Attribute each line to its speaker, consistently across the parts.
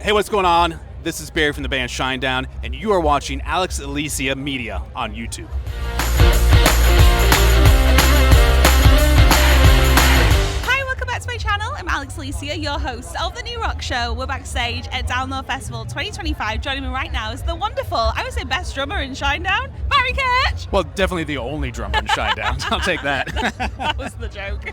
Speaker 1: Hey, what's going on? This is Barry from the band Shinedown, and you are watching Alex Alicia Media on YouTube.
Speaker 2: To my channel. I'm Alex Alicia, your host of the new rock show. We're backstage at Download Festival 2025. Joining me right now is the wonderful, I would say best drummer in Shinedown, Barry Kerch.
Speaker 1: Well, definitely the only drummer in Shinedown. I'll take that.
Speaker 2: That was the joke.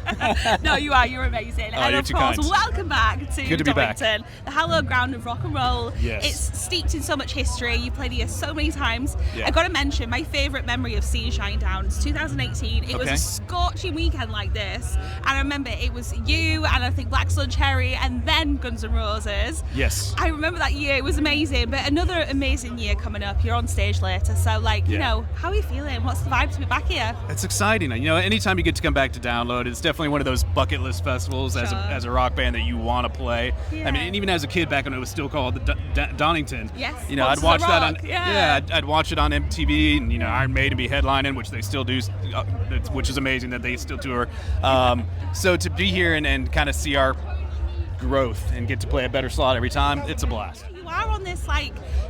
Speaker 2: No, you are. You're amazing.
Speaker 1: Oh,
Speaker 2: and
Speaker 1: you're
Speaker 2: of
Speaker 1: too
Speaker 2: course,
Speaker 1: kind.
Speaker 2: welcome back to
Speaker 1: Good to be back.
Speaker 2: Donington, the hallowed ground of rock and roll.
Speaker 1: Yes.
Speaker 2: It's steeped in so much history. You played here so many times.
Speaker 1: Yeah.
Speaker 2: I got to mention my favourite memory of seeing Shinedown is 2018. It was a scorching weekend like this, and I remember it was you and I think Black Sun Cherry and then Guns N' Roses.
Speaker 1: Yes.
Speaker 2: I remember that year. It was amazing, but another amazing year coming up. You're on stage later, so you know, how are you feeling? What's the vibe to be back here?
Speaker 1: It's exciting. You know, anytime you get to come back to Download, it's definitely one of those bucket list festivals as a rock band that you want to play.
Speaker 2: Yeah.
Speaker 1: I mean, and even as a kid back when it was still called the Donington.
Speaker 2: Yes.
Speaker 1: You know, I'd watch that on I'd watch it on MTV, and you know, Iron Maiden be headlining, which they still do, which is amazing that they still tour. So to be here and kind of see our growth and get to play a better slot every time, it's a blast.
Speaker 2: You are on this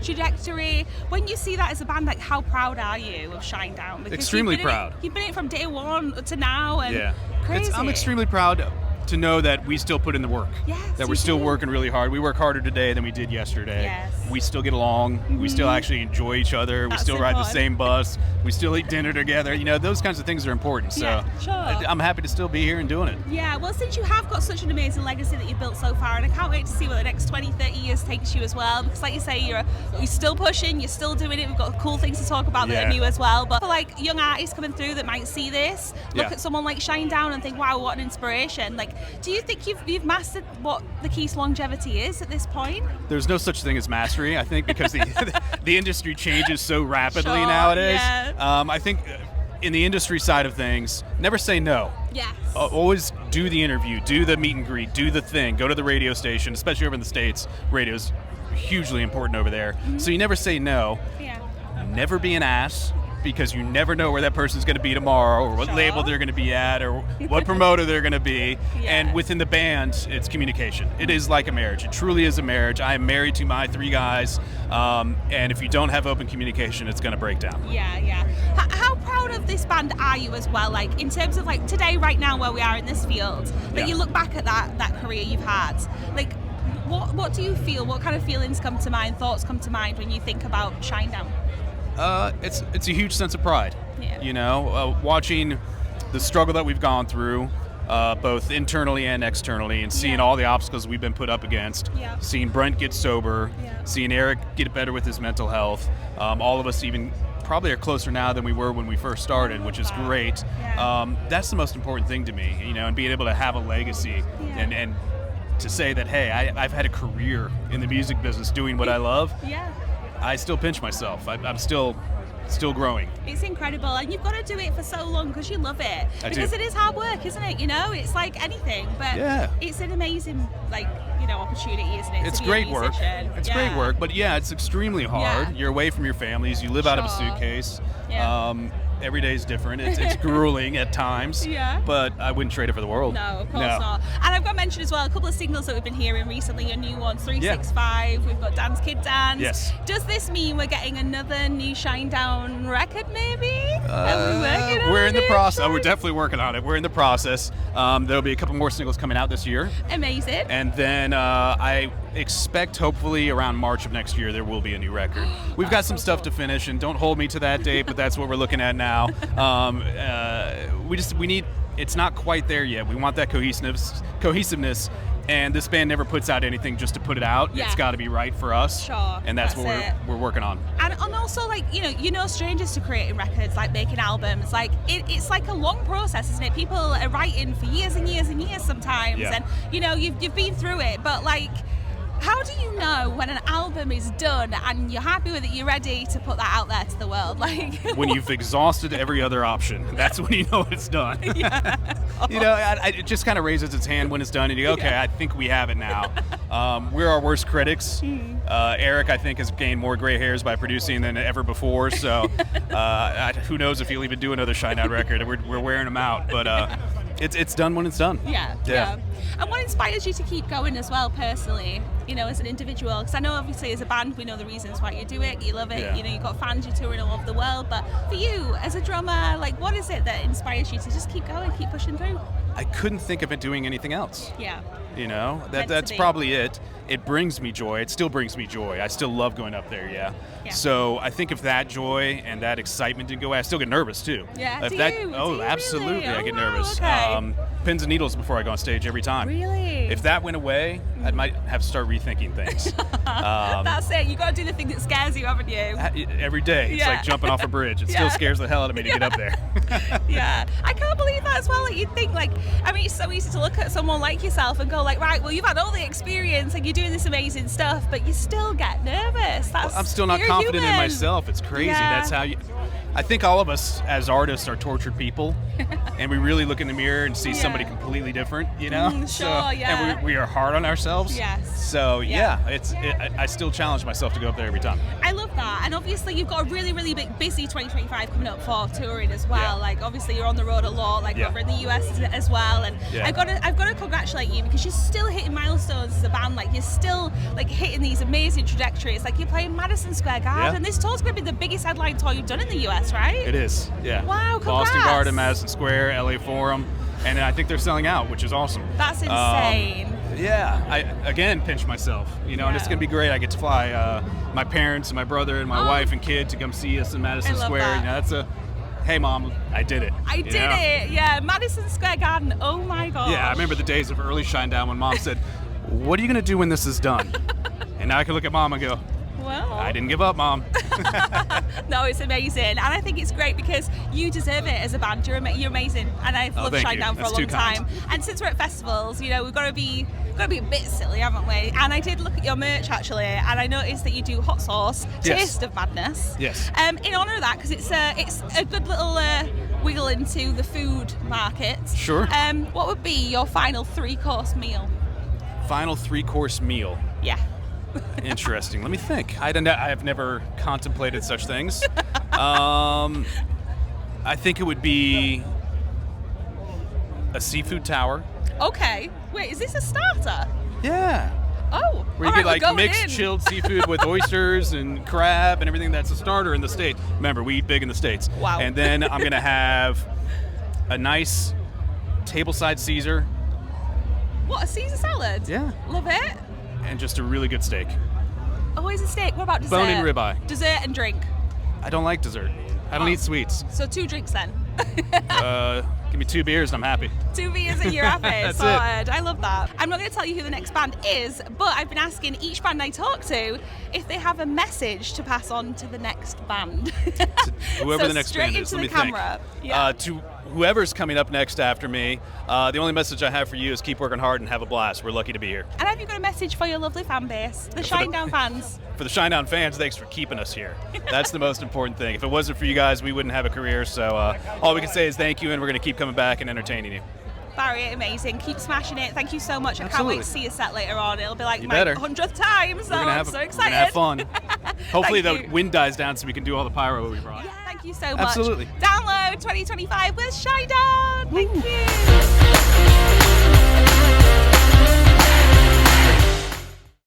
Speaker 2: trajectory. When you see that as a band, how proud are you of Shinedown? Because
Speaker 1: Extremely proud.
Speaker 2: You've been in it from day one to now, and crazy.
Speaker 1: I'm extremely proud to know that we still put in the work.
Speaker 2: Yes,
Speaker 1: that we're still working really hard. We work harder today than we did yesterday.
Speaker 2: Yes.
Speaker 1: We still get along. Mm-hmm. We still actually enjoy each other.
Speaker 2: That's
Speaker 1: we still ride the
Speaker 2: important.
Speaker 1: same bus. We still eat dinner together. You know, those kinds of things are important. So
Speaker 2: sure.
Speaker 1: I'm happy to still be here and doing it.
Speaker 2: Yeah, well, since you have got such an amazing legacy that you've built so far, and I can't wait to see what the next 20, 30 years takes you as well, because like you say, you're still pushing, you're still doing it, we've got cool things to talk about that are new as well. But for young artists coming through that might see this, look at someone like Shinedown and think, wow, what an inspiration. Do you think you've mastered what the key to longevity is at this point?
Speaker 1: There's no such thing as mastery, I think, because the industry changes so rapidly nowadays.
Speaker 2: Yeah.
Speaker 1: I think in the industry side of things, never say no.
Speaker 2: Yes.
Speaker 1: Always do the interview, do the meet and greet, do the thing, go to the radio station, especially over in the States. Radio's hugely important over there. Mm-hmm. So you never say no.
Speaker 2: Yeah.
Speaker 1: Never be an ass, because you never know where that person's going to be tomorrow, or what label they're going to be at, or what promoter they're going to be. And within the band, it's communication. It is like a marriage. It truly is a marriage. I am married to my 3 guys, and if you don't have open communication, it's going to break down.
Speaker 2: Yeah. How proud of this band are you as well? In terms of today, right now, where we are in this field, you look back at that career you've had, what do you feel? What kind of feelings come to mind, thoughts come to mind when you think about Shinedown?
Speaker 1: It's a huge sense of pride.
Speaker 2: Yeah.
Speaker 1: You know, watching the struggle that we've gone through, both internally and externally, and seeing all the obstacles we've been put up against.
Speaker 2: Yeah.
Speaker 1: Seeing Brent get sober, seeing Eric get better with his mental health. All of us even probably are closer now than we were when we first started, which is great.
Speaker 2: Yeah.
Speaker 1: That's the most important thing to me, you know, and being able to have a legacy and to say that, hey, I've had a career in the music business doing what I love.
Speaker 2: Yeah.
Speaker 1: I still pinch myself. I'm still growing.
Speaker 2: It's incredible, and you've got to do it for so long because you love it. Because it is hard work, isn't it? You know, it's like anything, but it's an amazing, opportunity, isn't it?
Speaker 1: It's great work. It's great work, but it's extremely hard.
Speaker 2: Yeah.
Speaker 1: You're away from your families. You live out of a suitcase.
Speaker 2: Yeah.
Speaker 1: Every day is different. It's grueling at times.
Speaker 2: Yeah.
Speaker 1: But I wouldn't trade it for the world.
Speaker 2: No, of course not. And I've got to mention as well a couple of singles that we've been hearing recently. Your new one, 365. We've got Dance Kid Dance.
Speaker 1: Yes.
Speaker 2: Does this mean we're getting another new Shinedown record, maybe? Are we working on
Speaker 1: we're in the
Speaker 2: it?
Speaker 1: process. We're definitely working on it. We're in the process. There'll be a couple more singles coming out this year.
Speaker 2: Amazing.
Speaker 1: And then I expect, hopefully, around March of next year, there will be a new record. We've got some stuff to finish, and don't hold me to that date, but that's what we're looking at now. We need. It's not quite there yet. We want that cohesiveness, and this band never puts out anything just to put it out.
Speaker 2: Yeah.
Speaker 1: It's got to be right for us.
Speaker 2: Sure.
Speaker 1: And that's what we're working on.
Speaker 2: And also, you're no strangers to creating records, making albums. It's like a long process, isn't it? People are writing for years and years and years sometimes, and you've been through it. But how do you know when an album is done and you're happy with it, you're ready to put that out there to the world?
Speaker 1: When you've exhausted every other option, that's when you know it's done.
Speaker 2: Yeah.
Speaker 1: You know, it just kind of raises its hand when it's done, and you go, okay, I think we have it now. We're our worst critics. Eric, I think, has gained more gray hairs by producing than ever before, so who knows if he'll even do another Shinedown record. We're wearing him out, but it's done when it's done.
Speaker 2: Yeah. And what inspires you to keep going as well, personally, you know, as an individual? Because I know, obviously, as a band, we know the reasons why you do it. You love it.
Speaker 1: Yeah.
Speaker 2: You know, you've got fans, you're touring all over the world. But for you, as a drummer, like, what is it that inspires you to just keep going, keep pushing through?
Speaker 1: I couldn't think of it doing anything else.
Speaker 2: Yeah.
Speaker 1: You know,
Speaker 2: Meant to
Speaker 1: that's
Speaker 2: be.
Speaker 1: probably it. It brings me joy. It still brings me joy. I still love going up there, yeah. So I think if that joy and that excitement didn't go away, I still get nervous too.
Speaker 2: Yeah,
Speaker 1: If
Speaker 2: do
Speaker 1: that,
Speaker 2: you?
Speaker 1: Oh,
Speaker 2: Do you
Speaker 1: absolutely,
Speaker 2: really?
Speaker 1: I get
Speaker 2: Oh, wow,
Speaker 1: nervous.
Speaker 2: okay.
Speaker 1: Pins and needles before I go on stage every time.
Speaker 2: Really?
Speaker 1: If that went away, I might have to start rethinking things.
Speaker 2: That's it. You got to do the thing that scares you, haven't you?
Speaker 1: Every day, it's
Speaker 2: Yeah.
Speaker 1: like jumping off a bridge. It still scares the hell out of me to get up there.
Speaker 2: Yeah, I can't believe that as well. Like, you'd think, like, I mean, it's so easy to look at someone like yourself and go, like, right, well, you've had all the experience and you're doing this amazing stuff, but you still get nervous. That's,
Speaker 1: I'm still not
Speaker 2: you're
Speaker 1: confident in
Speaker 2: human.
Speaker 1: myself. It's crazy.
Speaker 2: Yeah.
Speaker 1: That's how you. I think all of us as artists are tortured people, and we really look in the mirror and see somebody completely different, you know? And we are hard on ourselves.
Speaker 2: Yes.
Speaker 1: So I still challenge myself to go up there every time.
Speaker 2: I love that. And obviously you've got a really, really big, busy 2025 coming up for touring as well.
Speaker 1: Yeah.
Speaker 2: Like, obviously you're on the road a lot, like over in the US as well. And I've got to congratulate you, because you're still hitting milestones as a band. Like, you're still like hitting these amazing trajectories. Like, you're playing Madison Square Garden. This tour's going to be the biggest headline tour you've done in the US, right?
Speaker 1: It is, yeah.
Speaker 2: Wow, congrats.
Speaker 1: Boston Garden, Madison Square, LA Forum, and I think they're selling out, which is awesome.
Speaker 2: That's insane.
Speaker 1: I again pinch myself, you know, and it's gonna be great. I get to fly my parents and my brother and my wife and kid to come see us in Madison Square.
Speaker 2: that.
Speaker 1: You know, that's a, hey mom, I did it.
Speaker 2: I did it, yeah. Madison Square Garden, oh my gosh.
Speaker 1: Yeah, I remember the days of early Shinedown when mom said, what are you gonna do when this is done? And now I can look at mom and go,
Speaker 2: well,
Speaker 1: I didn't give up, mom.
Speaker 2: No, it's amazing, and I think it's great because you deserve it as a band. You're amazing, and I've loved
Speaker 1: thank you.
Speaker 2: Shinedown for
Speaker 1: That's
Speaker 2: a long
Speaker 1: too kind.
Speaker 2: time. And since we're at festivals, you know, we've got to be a bit silly, haven't we? And I did look at your merch actually, and I noticed that you do hot sauce, Taste of Madness.
Speaker 1: Yes.
Speaker 2: In honour of that, because it's a good little wiggle into the food market.
Speaker 1: Sure.
Speaker 2: What would be your final 3-course meal?
Speaker 1: Final 3-course meal.
Speaker 2: Yeah.
Speaker 1: Interesting. Let me think. I have never contemplated such things. I think it would be a seafood tower.
Speaker 2: Okay. Wait, is this a starter?
Speaker 1: Yeah.
Speaker 2: Oh.
Speaker 1: Where you
Speaker 2: all
Speaker 1: get
Speaker 2: right,
Speaker 1: like
Speaker 2: we're going
Speaker 1: mixed
Speaker 2: in.
Speaker 1: chilled seafood with oysters and crab and everything. That's a starter in the States. Remember, we eat big in the States.
Speaker 2: Wow.
Speaker 1: And then I'm gonna have a nice tableside Caesar.
Speaker 2: What, a Caesar salad?
Speaker 1: Yeah.
Speaker 2: Love it.
Speaker 1: And just a really good steak.
Speaker 2: Always a steak. What about dessert?
Speaker 1: Bone-in ribeye.
Speaker 2: Dessert and drink.
Speaker 1: I don't like dessert. I don't eat sweets.
Speaker 2: So 2 drinks then.
Speaker 1: Give me 2 beers and I'm happy.
Speaker 2: 2 beers and you're happy.
Speaker 1: That's
Speaker 2: Sorted. I love that. I'm not going to tell you who the next band is, but I've been asking each band I talk to if they have a message to pass on to the next band.
Speaker 1: Whoever
Speaker 2: So
Speaker 1: the next
Speaker 2: straight
Speaker 1: band is,
Speaker 2: into
Speaker 1: let
Speaker 2: the
Speaker 1: me
Speaker 2: camera.
Speaker 1: think.
Speaker 2: Yeah.
Speaker 1: To whoever's coming up next after me, the only message I have for you is keep working hard and have a blast. We're lucky to be here.
Speaker 2: And have you got a message for your lovely fan base, the Shinedown fans?
Speaker 1: For the Shinedown fans, thanks for keeping us here. That's the most important thing. If it wasn't for you guys, we wouldn't have a career. So all we can say is thank you, and we're going to keep coming back and entertaining you.
Speaker 2: Barry, amazing. Keep smashing it. Thank you so much. I can't wait to see your set later on. It'll be like
Speaker 1: You
Speaker 2: my
Speaker 1: better.
Speaker 2: 100th time, so I'm so excited.
Speaker 1: We're going to have fun. Hopefully
Speaker 2: Thank
Speaker 1: the
Speaker 2: you.
Speaker 1: wind dies down so we can do all the pyro we brought.
Speaker 2: Yeah, thank you so much.
Speaker 1: Absolutely.
Speaker 2: Download 2025 with Shinedown. Thank you.